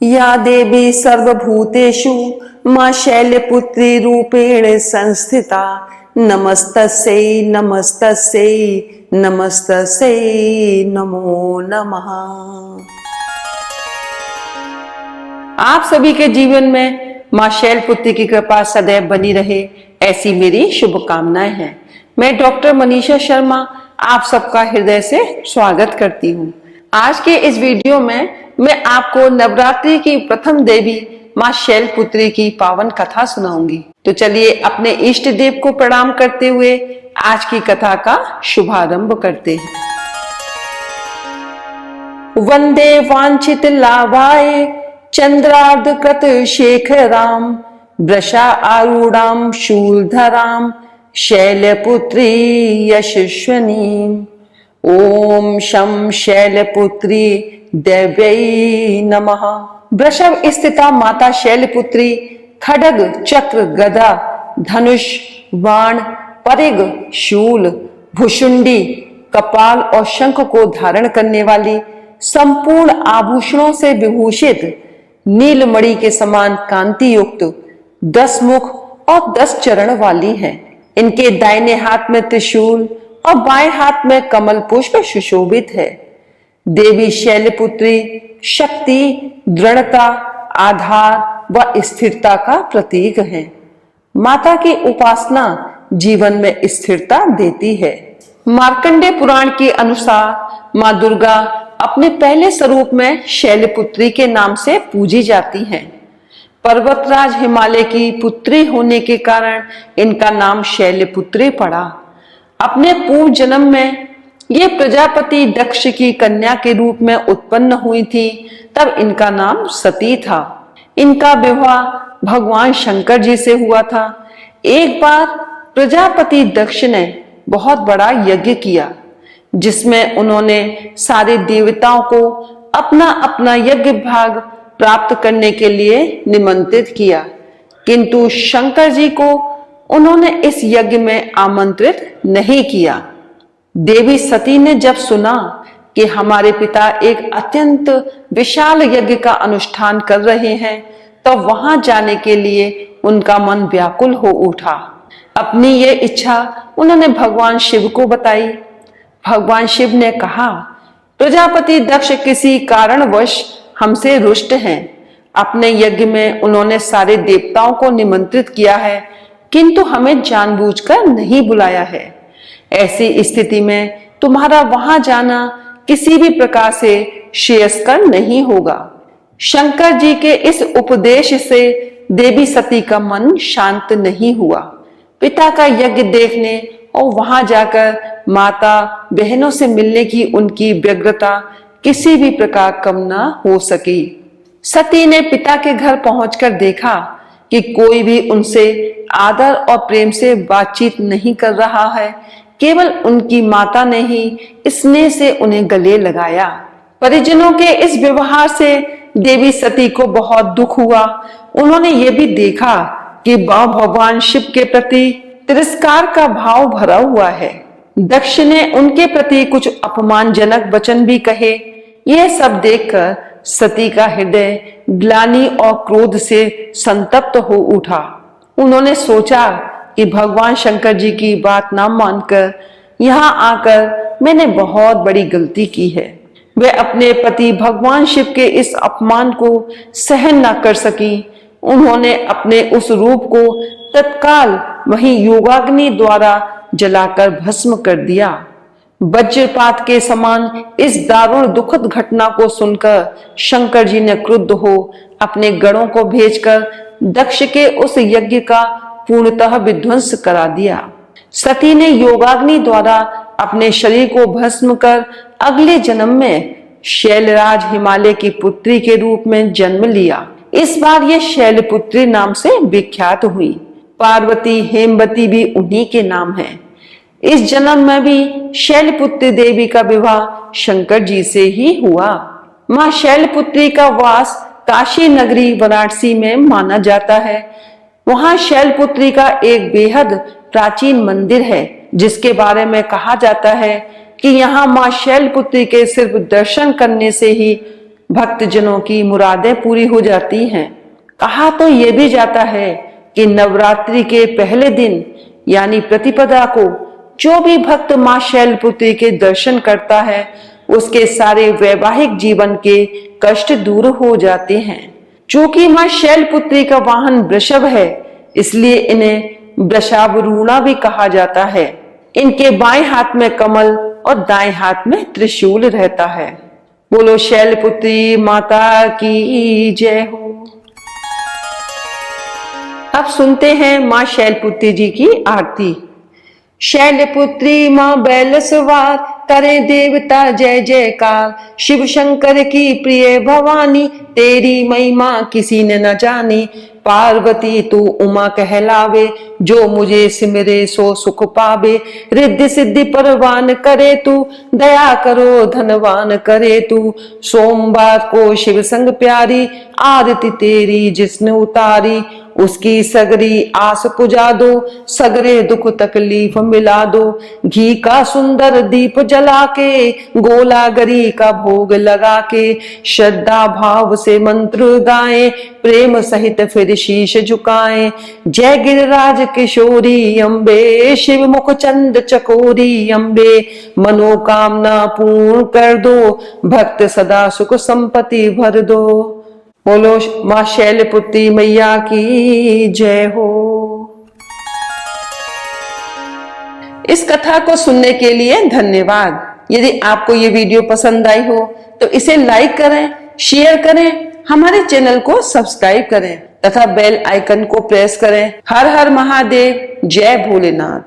या देवी सर्वभूतेषु मां शैलपुत्री रूपेण संस्थिता नमस्तस्यै नमस्तस्यै नमस्तस्यै नमो नमः। आप सभी के जीवन में मां शैलपुत्री की कृपा सदैव बनी रहे, ऐसी मेरी शुभकामनाएं हैं। मैं डॉक्टर मनीषा शर्मा आप सबका हृदय से स्वागत करती हूँ। आज के इस वीडियो में मैं आपको नवरात्रि की प्रथम देवी मां शैलपुत्री की पावन कथा सुनाऊंगी। तो चलिए अपने इष्ट देव को प्रणाम करते हुए आज की कथा का शुभारंभ करते हैं। वंदे वांछित लाभाय चंद्रार्ध कृत शेखराम वृषा आरूढ़ाम शूलधराम शैलपुत्री यशस्विनीम। ओम शं शैलपुत्री देव्यै नमः। वृषभ स्थिता माता शैलपुत्री खड्ग चक्र गदा धनुष बाण परिग शूल भुशुंडी कपाल और शंख को धारण करने वाली संपूर्ण आभूषणों से विभूषित नीलमणि के समान कांति युक्त 10 मुख और 10 चरण वाली है। इनके दाहिने हाथ में त्रिशूल और बाएं हाथ में कमल पुष्प सुशोभित है। देवी शैलपुत्री शक्ति, दृढ़ता, आधार व स्थिरता का प्रतीक है। माता की उपासना जीवन में स्थिरता देती है। मार्कंडेय पुराण के अनुसार मां दुर्गा अपने पहले स्वरूप में शैलपुत्री के नाम से पूजी जाती हैं। पर्वतराज हिमालय की पुत्री होने के कारण इनका नाम शैलपुत्री पड़ा। अपने पूर्व जन्म में ये प्रजापति दक्ष की कन्या के रूप में उत्पन्न हुई थी, तब इनका नाम सती था। इनका विवाह भगवान शंकर जी से हुआ था। एक बार प्रजापति दक्ष ने बहुत बड़ा यज्ञ किया, जिसमें उन्होंने सारे देवताओं को अपना अपना यज्ञ भाग प्राप्त करने के लिए निमंत्रित किया, किंतु शंकर जी को उन्होंने इस यज्ञ में आमंत्रित नहीं किया। देवी सती ने जब सुना कि हमारे पिता एक अत्यंत विशाल यज्ञ का अनुष्ठान कर रहे हैं, तो वहां जाने के लिए उनका मन व्याकुल हो उठा। अपनी ये इच्छा उन्होंने भगवान शिव को बताई। भगवान शिव ने कहा, प्रजापति दक्ष किसी कारणवश हमसे रुष्ट हैं। अपने यज्ञ में उन्होंने सारे देवताओं को निमंत्रित किया है, किंतु हमें जानबूझकर नहीं बुलाया है। ऐसी स्थिति में तुम्हारा वहां जाना किसी भी प्रकार से श्रेयस्कर नहीं होगा। शंकर जी के इस उपदेश से देवी सती का मन शांत नहीं हुआ। पिता का यज्ञ देखने और वहां जाकर माता बहनों से मिलने की उनकी व्यग्रता किसी भी प्रकार कम न हो सकी। सती ने पिता के घर पहुंचकर देखा कि कोई भी उनसे आदर और प्रेम से बातचीत नहीं कर रहा है। केवल उनकी माता ने ही स्नेह से उन्हें गले लगाया। परिजनों के इस व्यवहार से देवी सती को बहुत दुख हुआ। उन्होंने ये भी देखा कि भगवान शिव के प्रति तिरस्कार का भाव भरा हुआ है। दक्ष ने उनके प्रति कुछ अपमानजनक वचन भी कहे। यह सब देखकर सती का हृदय ग्लानि और क्रोध से संतप्त हो उठा। उन्होंने सोचा कि भगवान शंकर जी की बात ना मानकर यहाँ आकर मैंने बहुत बड़ी गलती की है। वे अपने पति भगवान शिव के इस अपमान को सहन न कर सकी। उन्होंने अपने उस रूप को तत्काल वहीं योगाग्नि द्वारा जलाकर भस्म कर दिया। वज्रपात के समान इस दारुण दुखद घटना को सुनकर शंकर जी ने क्रुद्ध हो अपने गणों को भेजकर दक्ष के उस यज्ञ का पूर्णतः विध्वंस करा दिया। सती ने योगाग्नि द्वारा अपने शरीर को भस्म कर अगले जन्म में शैलराज हिमालय की पुत्री के रूप में जन्म लिया। इस बार ये शैलपुत्री नाम से विख्यात हुई। पार्वती हेमवती भी उन्हीं के नाम है। इस जन्म में भी शैलपुत्री देवी का विवाह शंकर जी से ही हुआ। मां शैलपुत्री का वास काशी नगरी वाराणसी में माना जाता है। वहां शैलपुत्री का एक बेहद प्राचीन मंदिर है, जिसके बारे में कहा जाता है कि यहाँ मां शैलपुत्री के सिर्फ दर्शन करने से ही भक्त जनों की मुरादें पूरी हो जाती हैं। कहा तो ये भी जाता है कि नवरात्रि के पहले दिन यानी प्रतिपदा को जो भी भक्त मां शैलपुत्री के दर्शन करता है उसके सारे वैवाहिक जीवन के कष्ट दूर हो जाते हैं। चूंकि मां शैलपुत्री का वाहन वृषभ है, इसलिए इन्हें वृषावरूढ़ा भी कहा जाता है। इनके बाएं हाथ में कमल और दाएं हाथ में त्रिशूल रहता है। बोलो शैलपुत्री माता की जय हो। अब सुनते हैं मां शैलपुत्री जी की आरती। शैलपुत्री मां बैल सवार, करे देवता जय जयकार। शिव शंकर की प्रिय भवानी, तेरी महिमा किसी ने न जानी। पार्वती तू उमा कहलावे, जो मुझे सिमरे सो सुख पावे। रिद्धि सिद्धि परवान करे तू, दया करो धनवान करे तू। सोमवार को शिव संग प्यारी, आरती तेरी जिसने उतारी। उसकी सगरी आस पुजा दो, सगरे दुख तकलीफ मिला दो। घी का सुंदर दीप जला के, गोलागरी का भोग लगा के। श्रद्धा भाव से मंत्र गाएं, प्रेम सहित फिर शीश झुकाएं। जय गिरिराज किशोरी अम्बे, शिव मुख चंद चकोरी अम्बे। मनोकामना पूर्ण कर दो, भक्त सदा सुख संपत्ति भर दो। बोलो मां शैलपुत्री मैया की जय हो। इस कथा को सुनने के लिए धन्यवाद। यदि आपको ये वीडियो पसंद आई हो तो इसे लाइक करें, शेयर करें, हमारे चैनल को सब्सक्राइब करें तथा बेल आइकन को प्रेस करें। हर हर महादेव, जय भोलेनाथ।